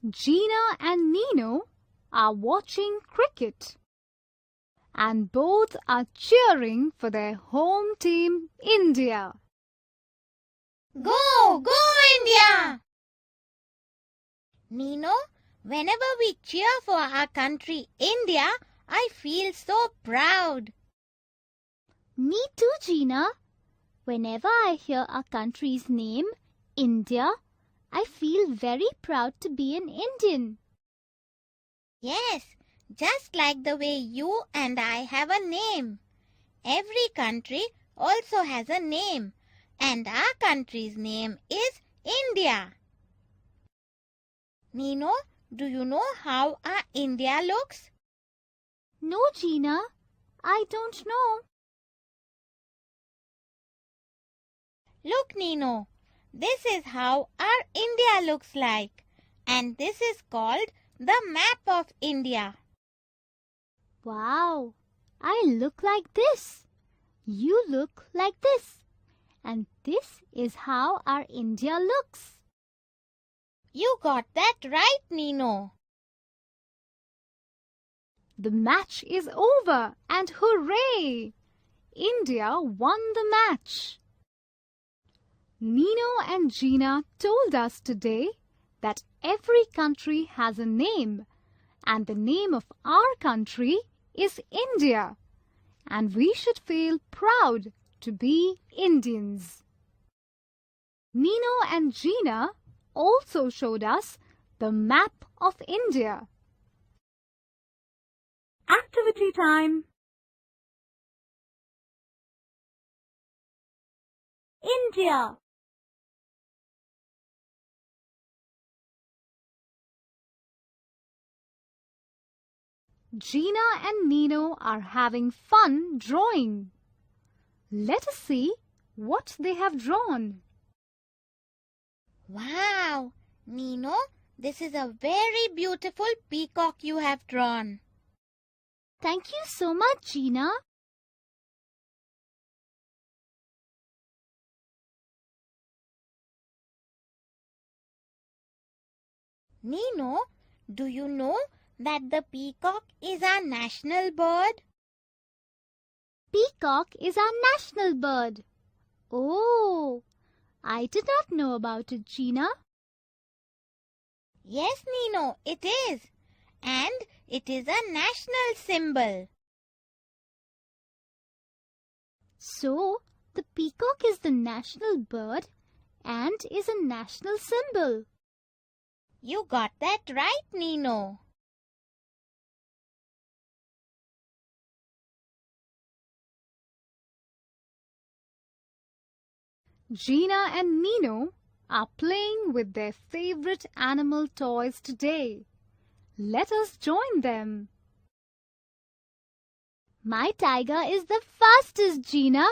Gina and Nino are watching cricket. And both are cheering for their home team, India. Go, go India! Nino, whenever we cheer for our country, India, I feel so proud. Me too, Gina. Whenever I hear our country's name, India, I feel very proud to be an Indian. Yes, just like the way you and I have a name. Every country also has a name, and our country's name is India. Nino, do you know how our India looks? No, Gina, I don't know. Look, Nino, this is how our India looks like, and this is called the map of India. Wow, I look like this. You look like this. And this is how our India looks. You got that right, Nino. The match is over and hooray! India won the match. Nino and Gina told us today that every country has a name, and the name of our country is India, and we should feel proud to be Indians. Nino and Gina also showed us the map of India. Activity time. India. Gina and Nino are having fun drawing. Let us see what they have drawn. Wow, Nino, this is a very beautiful peacock you have drawn. Thank you so much, Gina. Nino, do you know that the peacock is our national bird? Peacock is our national bird. Oh, I did not know about it, Gina. Yes, Nino, it is. And it is a national symbol. So, the peacock is the national bird and is a national symbol. You got that right, Nino. Gina and Nino are playing with their favorite animal toys today. Let us join them. My tiger is the fastest, Gina.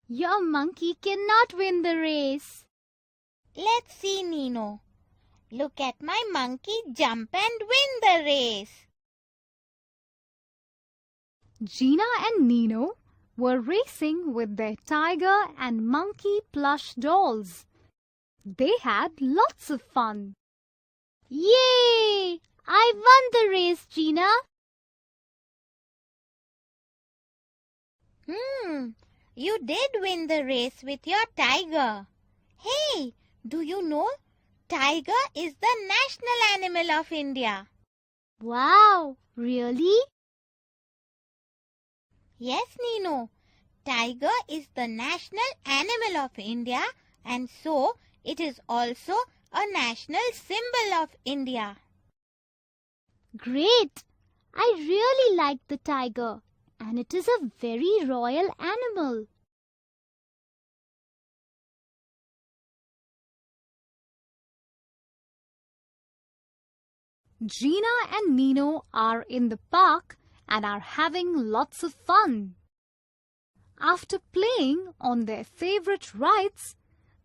Your monkey cannot win the race. Let's see, Nino. Look at my monkey jump and win the race. Gina and Nino were racing with their tiger and monkey plush dolls. They had lots of fun. Yay! I won the race, Gina. You did win the race with your tiger. Hey, do you know? Tiger is the national animal of India. Wow, really? Yes, Nino. Tiger is the national animal of India, and so it is also a national symbol of India. Great! I really like the tiger, and it is a very royal animal. Gina and Nino are in the park and are having lots of fun. After playing on their favorite rides,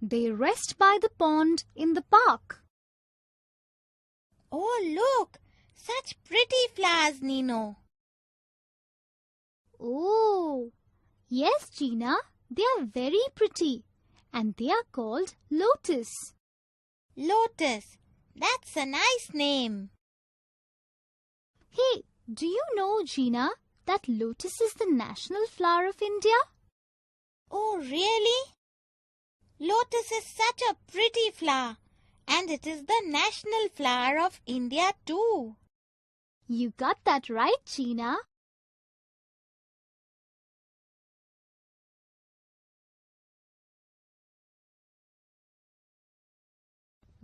they rest by the pond in the park. Oh, look! Such pretty flowers, Nino. Oh, yes, Gina, they are very pretty and they are called lotus. Lotus. That's a nice name. Hey, do you know, Gina, that lotus is the national flower of India? Oh, really? Lotus is such a pretty flower, and it is the national flower of India too. You got that right, Gina.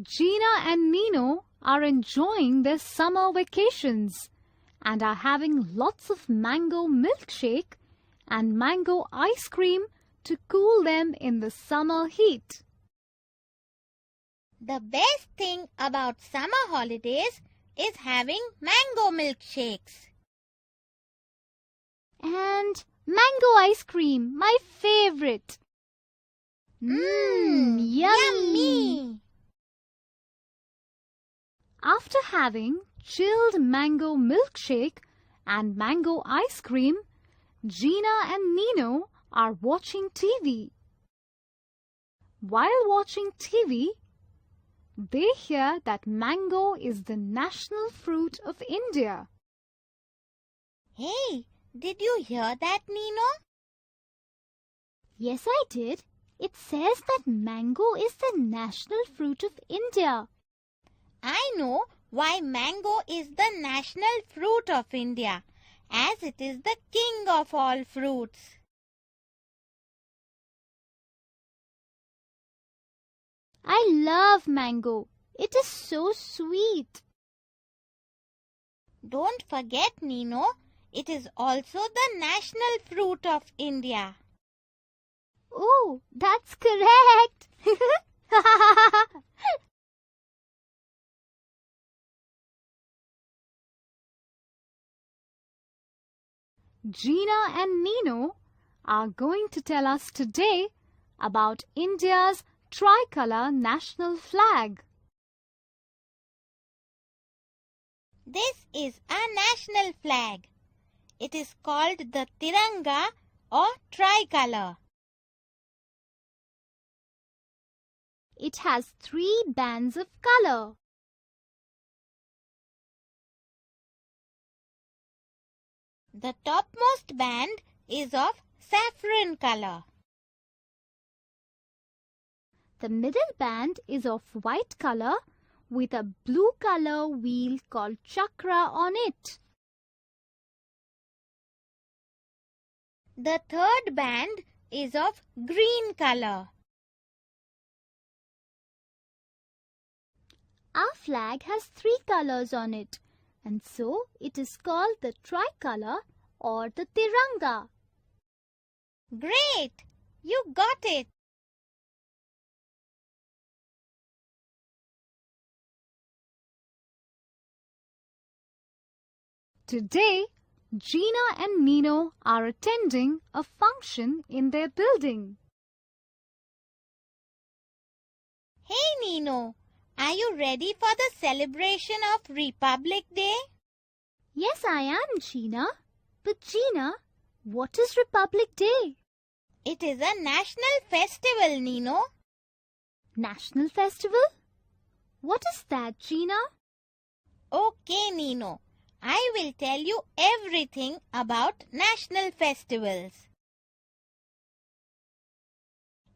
Gina and Nino are enjoying their summer vacations and are having lots of mango milkshake and mango ice cream to cool them in the summer heat. The best thing about summer holidays is having mango milkshakes. And mango ice cream, my favorite. Yummy! Yummy! After having chilled mango milkshake and mango ice cream, Gina and Nino are watching TV. While watching TV, they hear that mango is the national fruit of India. Hey, did you hear that, Nino? Yes, I did. It says that mango is the national fruit of India. I know why mango is the national fruit of India, as it is the king of all fruits. I love mango. It is so sweet. Don't forget, Nino, it is also the national fruit of India. Oh, that's correct. Gina and Nino are going to tell us today about India's tricolor national flag. This is our national flag. It is called the Tiranga or tricolor. It has 3 bands of color. The topmost band is of saffron color. The middle band is of white color with a blue color wheel called chakra on it. The third band is of green color. Our flag has 3 colors on it, and so it is called the tricolor or the Tiranga. Great! You got it! Today, Gina and Nino are attending a function in their building. Hey Nino, are you ready for the celebration of Republic Day? Yes, I am, Gina. But Gina, what is Republic Day? It is a national festival, Nino. National festival? What is that, Gina? Okay, Nino. I will tell you everything about national festivals.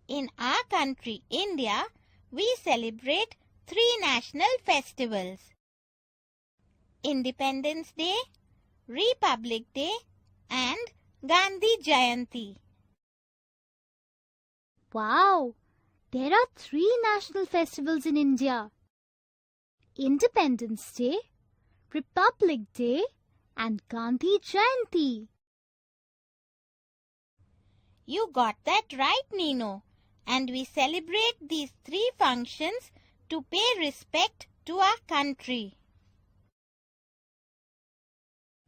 In our country, India, we celebrate 3 national festivals: Independence Day, Republic Day, and Gandhi Jayanti. Wow! There are 3 national festivals in India. Independence Day, Republic Day, and Gandhi Jayanti. You got that right, Nino. And we celebrate these 3 functions to pay respect to our country.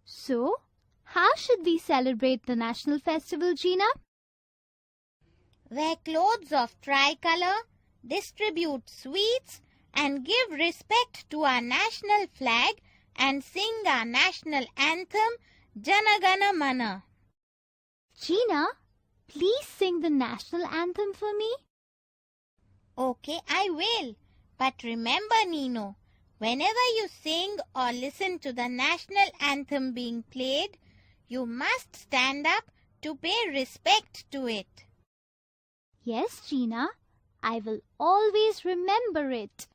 So, how should we celebrate the national festival, Gina? Wear clothes of tricolor, distribute sweets, and give respect to our national flag and sing our national anthem, Jana Gana Mana. Gina, please sing the national anthem for me. Okay, I will. But remember, Nino, whenever you sing or listen to the national anthem being played, you must stand up to pay respect to it. Yes, Gina, I will always remember it.